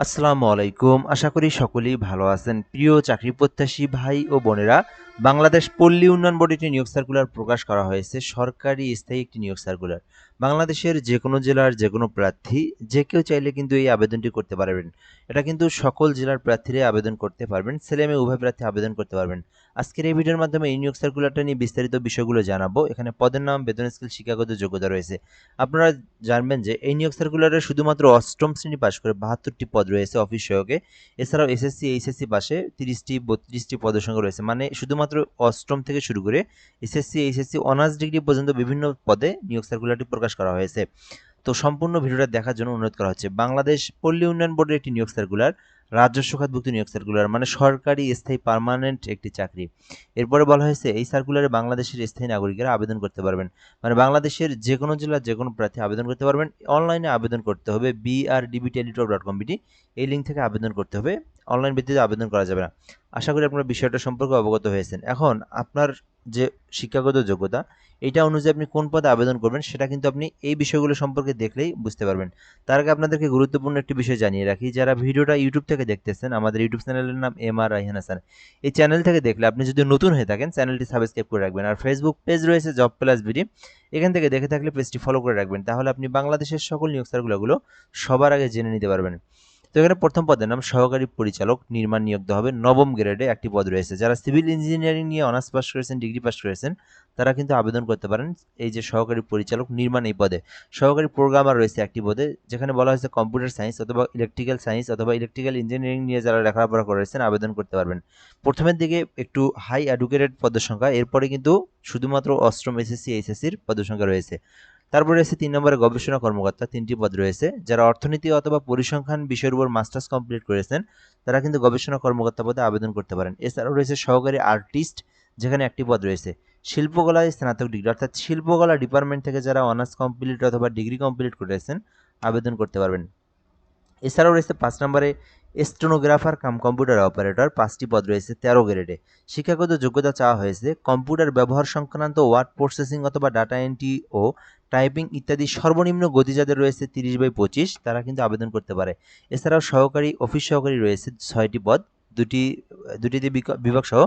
আসসালামু আলাইকুম। আশা করি সকলেই ভালো আছেন। প্রিয় চাকরি প্রত্যাশী ভাই ও বোনেরা, বাংলাদেশ পল্লী উন্নয়ন বোর্ডে একটি নিয়োগ সার্কুলার প্রকাশ করা হয়েছে। সরকারি স্থায়ী একটি নিয়োগ সার্কুলার। বাংলাদেশের যেকোনো জেলার যেকোনো প্রার্থী যে কেউ চাইলে কিন্তু এই আবেদনটি করতে পারবেন। এটা কিন্তু সকল জেলার প্রার্থীরাই আবেদন করতে পারবেন। ছেলে-মেয়ে উভয় প্রার্থী আবেদন করতে পারবেন। আজকের এই ভিডিওর মাধ্যমে এই নিয়োগ সার্কুলারটা নিয়ে বিস্তারিত বিষয়গুলো জানাবো। এখানে পদের নাম, বেতন স্কেল, শিক্ষাগত যোগ্যতা রয়েছে। আপনারা জানবেন যে এই নিয়োগ সার্কুলারে শুধুমাত্র অষ্টম শ্রেণী পাশ করে ৭২টি পদ রয়েছে অফিস সহযোগে। এছাড়াও এসএসসি, এইচএসসি পাশে ৩০টি ৩২টি পদের সংখ্যা রয়েছে। মানে শুধুমাত্র অষ্টম থেকে শুরু করে এসএসসি, এইচএসসি অনার্স ডিগ্রি পর্যন্ত বিভিন্ন পদে নিয়োগ সার্কুলারটি প্রকাশ করা হয়েছে। তো সম্পূর্ণ ভিডিওটা দেখার জন্য অনুরোধ করা হচ্ছে। বাংলাদেশ পল্লী উন্নয়ন বোর্ডের একটি নিয়োগ সার্কুলার, রাজস্ব খাতভুক্ত নিয়োগ সার্কুলার, মানে সরকারি স্থায়ী পার্মানেন্ট একটি চাকরি। এরপরে বলা হয়েছে এই সার্কুলারে বাংলাদেশের স্থায়ী নাগরিকেরা আবেদন করতে পারবেন। মানে বাংলাদেশের যে কোনো জেলার যে কোনো প্রার্থী আবেদন করতে পারবেন। অনলাইনে আবেদন করতে হবে brdbteletalk.com এই লিঙ্ক থেকে আবেদন করতে হবে। অনলাইন ভিত্তিতে আবেদন করা যাবে না। আশা করি আপনারা বিষয়টা সম্পর্কে অবগত হয়েছেন। এখন আপনার যে শিক্ষাগত যোগ্যতা, এইটা অনুযায়ী আপনি কোন পদে আবেদন করবেন সেটা কিন্তু আপনি এই বিষয়গুলো সম্পর্কে দেখলেই বুঝতে পারবেন। তার আগে আপনাদেরকে গুরুত্বপূর্ণ একটি বিষয় জানিয়ে রাখি, যারা ভিডিওটা ইউটিউব থেকে দেখতেছেন, আমাদের ইউটিউব চ্যানেলের নাম রায়হান হাসান। এই চ্যানেল থেকে দেখলে আপনি যদি নতুন হয়ে থাকেন চ্যানেলটি সাবস্ক্রাইব করে রাখবেন। আর ফেসবুক পেজ রয়েছে জব প্লাস বিডি, এখান থেকে দেখে থাকলে পেজটি ফলো করে রাখবেন। তাহলে আপনি বাংলাদেশের সকল নিয়োগ সার্কুলারগুলো সবার আগে জেনে নিতে পারবেন। তো এখানে প্রথম পদের নাম সহকারী পরিচালক নির্মাণ, নিয়োগ দেওয়া হবে। নবম গ্রেডে একটি পদ রয়েছে। যারা সিভিল ইঞ্জিনিয়ারিং নিয়ে অনার্স পাস করেছেন, ডিগ্রি পাস করেছেন, তারা কিন্তু আবেদন করতে পারেন এই যে সহকারী পরিচালক নির্মাণ এই পদে। সহকারী প্রোগ্রামার রয়েছে একটি পদে, যেখানে বলা হয়েছে কম্পিউটার সায়েন্স অথবা ইলেকট্রিক্যাল সায়েন্স অথবা ইলেকট্রিক্যাল ইঞ্জিনিয়ারিং নিয়ে যারা লেখাপড়া করেছেন আবেদন করতে পারবেন। প্রথমের দিকে একটু হাই এডুকেটেড পদের সংখ্যা, এরপরে কিন্তু শুধুমাত্র অষ্টম এসএসসি, এইচএসসির পদের সংখ্যা রয়েছে। তারপরে রয়েছে ৩ নম্বরে গবেষণা কর্মকর্তা, ৩টি পদ রয়েছে। যারা অর্থনীতি অথবা পরিসংখ্যান বিষয়ের উপর মাস্টার্স কমপ্লিট করেছেন, তারা কিন্তু গবেষণা কর্মকর্তা পদে আবেদন করতে পারেন। এছাড়াও রয়েছে সহকারী আর্টিস্ট, যেখানে একটি পদ রয়েছে। শিল্পকলায় স্নাতক ডিগ্রি, অর্থাৎ শিল্পকলা ডিপার্টমেন্ট থেকে যারা অনার্স কমপ্লিট অথবা ডিগ্রি কমপ্লিট করেছেন আবেদন করতে পারবেন। এছাড়াও রয়েছে ৫ নম্বরে স্টেনোগ্রাফার কাম কম্পিউটার অপারেটর, ৫টি পদ রয়েছে ১৩ গ্রেডে। শিক্ষাগত যোগ্যতা চাওয়া হয়েছে কম্পিউটার ব্যবহার সংক্রান্ত ওয়ার্ড প্রসেসিং অথবা ডাটা এন্ট্রি ও টাইপিং ইত্যাদি সর্বনিম্ন গতি যাদের রয়েছে ৩০/২৫, তারা কিন্তু আবেদন করতে পারে। এছাড়াও সহকারী অফিস সহকারী রয়েছে ৬টি পদ, দুটি দুটিতে বিভাগ সহ,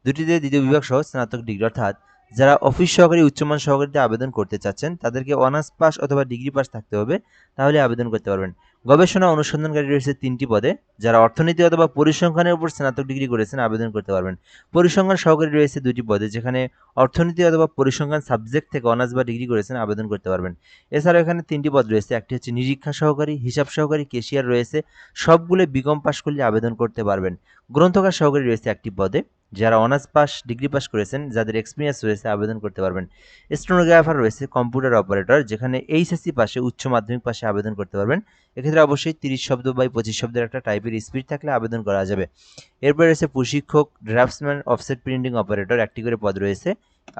দুটিতে দ্বিতীয় বিভাগ সহ স্নাতক ডিগ্রি, অর্থাৎ যারা অফিস সহকারী উচ্চমান সহকারীতে আবেদন করতে চাচ্ছেন তাদেরকে অনার্স পাস অথবা ডিগ্রি পাস থাকতে হবে, তাহলে আবেদন করতে পারবেন। গবেষণা অনুসন্ধানকারী রয়েছে ৩টি পদে। যারা অর্থনীতি অথবা পরিসংখ্যানের উপর স্নাতক ডিগ্রি করেছেন আবেদন করতে পারবেন। পরিসংখ্যান সহকারী রয়েছে ২টি পদে, যেখানে অর্থনীতি অথবা পরিসংখ্যান সাবজেক্ট থেকে অনার্স বা ডিগ্রি করেছেন আবেদন করতে পারবেন। এছাড়াও এখানে ৩টি পদ রয়েছে। একটি হচ্ছে নিরীক্ষা সহকারী, হিসাব সহকারী, কেশিয়ার রয়েছে। সবগুলো বিকম পাস করলে আবেদন করতে পারবেন। গ্রন্থকার সহকারী রয়েছে একটি পদে। যারা অনার্স পাস, ডিগ্রি পাস করেছেন, যাদের এক্সপিরিয়েন্স রয়েছে আবেদন করতে পারবেন। স্টেনোগ্রাফার রয়েছে, কম্পিউটার অপারেটর, যেখানে এইচএসসি পাশে, উচ্চ মাধ্যমিক পাশে আবেদন করতে পারবেন। এক্ষেত্রে অবশ্যই ৩০ শব্দ বা ২৫ শব্দের একটা টাইপের স্পিড থাকলে আবেদন করা যাবে। এরপরে রয়েছে প্রশিক্ষক, ড্রাফটসম্যান, অফসেট প্রিন্টিং অপারেটর, একটি করে পদ রয়েছে।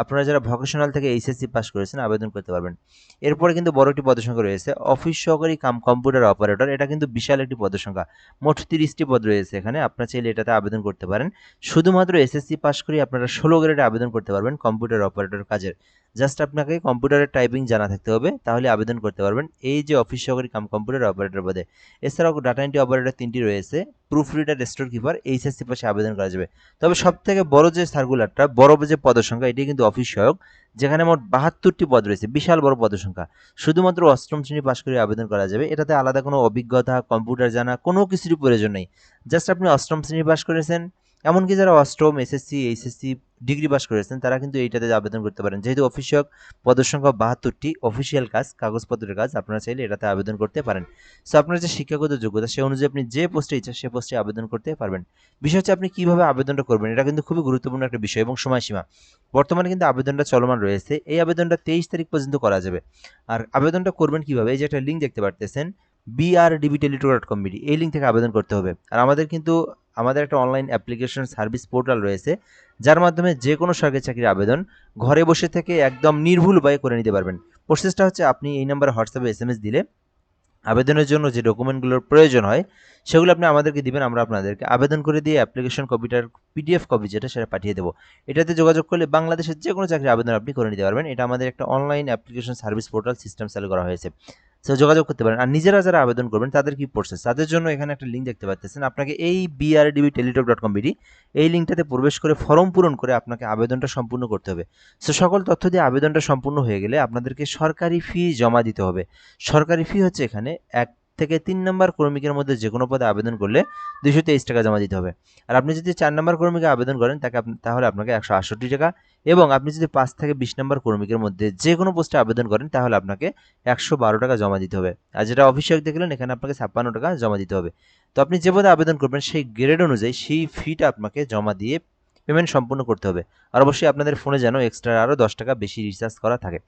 আপনারা যারা ভোকেশনাল থেকে এইচএসসি পাস করেছেন আবেদন করতে পারবেন। এরপরে কিন্তু বড় একটি পদের সংখ্যা রয়েছে অফিস সহকারী কাম কম্পিউটার অপারেটর, এটা কিন্তু বিশাল একটি পদের সংখ্যা। মোট ৩০টি পদ রয়েছে এখানে, আপনারা চাইলে এটাতে আবেদন করতে পারেন। শুধুমাত্র এসএসসি পাস করে আপনারা ১৬ গ্রেডে আবেদন করতে পারবেন কম্পিউটার অপারেটর কাজের। জাস্ট আপনাকে কম্পিউটারের টাইপিং জানা থাকতে হবে, তাহলে আবেদন করতে পারবেন এই যে অফিস সহকারী কাম কম্পিউটার অপারেটর পদে। এছাড়াও ডাটা এন্ট্রি অপারেটর 3টি রয়েছে। Proof reader, store keeper, HSC পাশে আবেদন করা যাবে। তবে সবথেকে বড় যে সার্কুলারটা, বড় যে পদের সংখ্যা, এটি কিন্তু অফিস সহায়ক, যেখানে মোট ৭২টি পদ রয়েছে, বিশাল বড় পদের সংখ্যা। শুধুমাত্র অষ্টম শ্রেণী পাস করে আবেদন করা যাবে। এটাতে আলাদা কোনো অভিজ্ঞতা, কম্পিউটার জানা কোনো কিছুরই প্রয়োজন নেই। জাস্ট আপনি অষ্টম শ্রেণী পাস করেছেন, এমনকি যারা অষ্টম, এসএসসি, এইচএসসি, ডিগ্রি পাস করেছেন, তারা কিন্তু এইটাতে আবেদন করতে পারেন। যেহেতু অফিস সহায়ক পদের সংখ্যা ৭২টি, অফিসিয়াল কাজ, কাগজপত্রের কাজ, আপনারা চাইলে এটাতে আবেদন করতে পারেন। সো আপনার যে শিক্ষাগত যোগ্যতা, সে অনুযায়ী আপনি যে পোস্টে ইচ্ছা সে পোস্টে আবেদন করতে পারবেন। বিষয় হচ্ছে আপনি কিভাবে আবেদনটা করবেন, এটা কিন্তু খুবই গুরুত্বপূর্ণ একটা বিষয় এবং সময়সীমা। বর্তমানে কিন্তু আবেদনটা চলমান রয়েছে। এই আবেদনটা 23 তারিখ পর্যন্ত করা যাবে। আর আবেদনটা করবেন কিভাবে, এই যে একটা লিঙ্ক দেখতে পারতেছেন brdbteletalk.com, এই লিঙ্ক থেকে আবেদন করতে হবে। আর আমাদের একটা অনলাইন অ্যাপ্লিকেশন সার্ভিস পোর্টাল রয়েছে, যার মাধ্যমে যে কোনো সরকারি চাকরির আবেদন ঘরে বসে থেকে একদম নির্ভুল উপায়ে করে নিতে পারবেন। প্রসেসটা হচ্ছে, আপনি এই নাম্বারে হোয়াটসঅ্যাপে এসএমএস দিলে আবেদনের জন্য যে ডকুমেন্টগুলোর প্রয়োজন হয় সেগুলো আপনি আমাদেরকে দিবেন, আমরা আপনাদেরকে আবেদন করে দিয়ে অ্যাপ্লিকেশন কপিটার পিডিএফ কপি যেটা, সেটা পাঠিয়ে দেবো। এটাতে যোগাযোগ করলে বাংলাদেশের যে কোনো চাকরির আবেদন আপনি করে নিতে পারবেন। এটা আমাদের একটা online application service portal system চালু করা হয়েছে। সো যোগাযোগ করতে পারেন। আর নিজেরা যারা আবেদন করবেন তাদের কি প্রসেস, তাদের জন্য এখানে একটা লিঙ্ক দেখতে পাচ্ছেন। আপনাকে এই brdbteletalk.com এই লিঙ্কটাতে প্রবেশ করে ফর্ম পূরণ করে আপনাকে আবেদনটা সম্পূর্ণ করতে হবে। সো সকল তথ্য দিয়ে আবেদনটা সম্পূর্ণ হয়ে গেলে আপনাদেরকে সরকারি ফি জমা দিতে হবে। সরকারি ফি হচ্ছে এখানে 1 থেকে 3 নম্বর কর্মীকের মধ্যে যে কোনো পদে আবেদন করলে 223 টাকা জমা দিতে হবে। আর আপনি যদি 4 নম্বর কর্মীকে আবেদন করেন তাহলে আপনাকে 168 টাকা, এবং আপনি যদি 5 থেকে 20 নম্বর কর্মীকের মধ্যে যে কোনো পোস্টে আবেদন করেন তাহলে আপনাকে 112 টাকা জমা দিতে হবে। আর যেটা অফিসিয়াল দেখলেন এখানে আপনাকে 56 টাকা জমা দিতে হবে। তো আপনি যে পদে আবেদন করবেন সেই গ্রেড অনুযায়ী সেই ফিটা আপনাকে জমা দিয়ে পেমেন্ট সম্পূর্ণ করতে হবে। আর অবশ্যই আপনাদের ফোনে যেন এক্সট্রা আরও 10 টাকা বেশি রিচার্জ করা থাকে।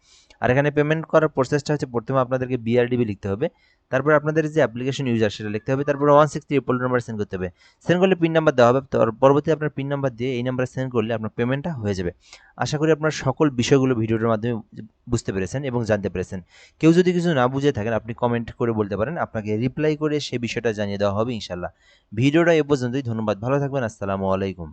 আর এখানে পেমেন্ট করার প্রসেসটা হচ্ছে প্রথমে আপনাদেরকে বিআরডিবি লিখতে হবে, তারপর আপনাদের যে অ্যাপ্লিকেশন ইউজার সেটা লিখতে হবে, তারপর 163 নাম্বার সেন্ড করতে হবে। সেন্ড করলে পিন নাম্বার দেওয়া হবে, পরবর্তী আপনার পিন নাম্বার দিয়ে এই নাম্বারে সেন্ড করলে আপনার পেমেন্টটা হয়ে যাবে। আশা করি আপনার সকল বিষয়গুলো ভিডিওটার মাধ্যমে বুঝতে পেরেছেন এবং জানতে পেরেছেন। কেউ যদি কিছু না বুঝে থাকেন আপনি কমেন্ট করে বলতে পারেন, আপনাকে রিপ্লাই করে সেই বিষয়টা জানিয়ে দেওয়া হবে ইনশাল্লাহ। ভিডিওটা এ পর্যন্তই, ধন্যবাদ, ভালো থাকবেন, আসসালামু আলাইকুম।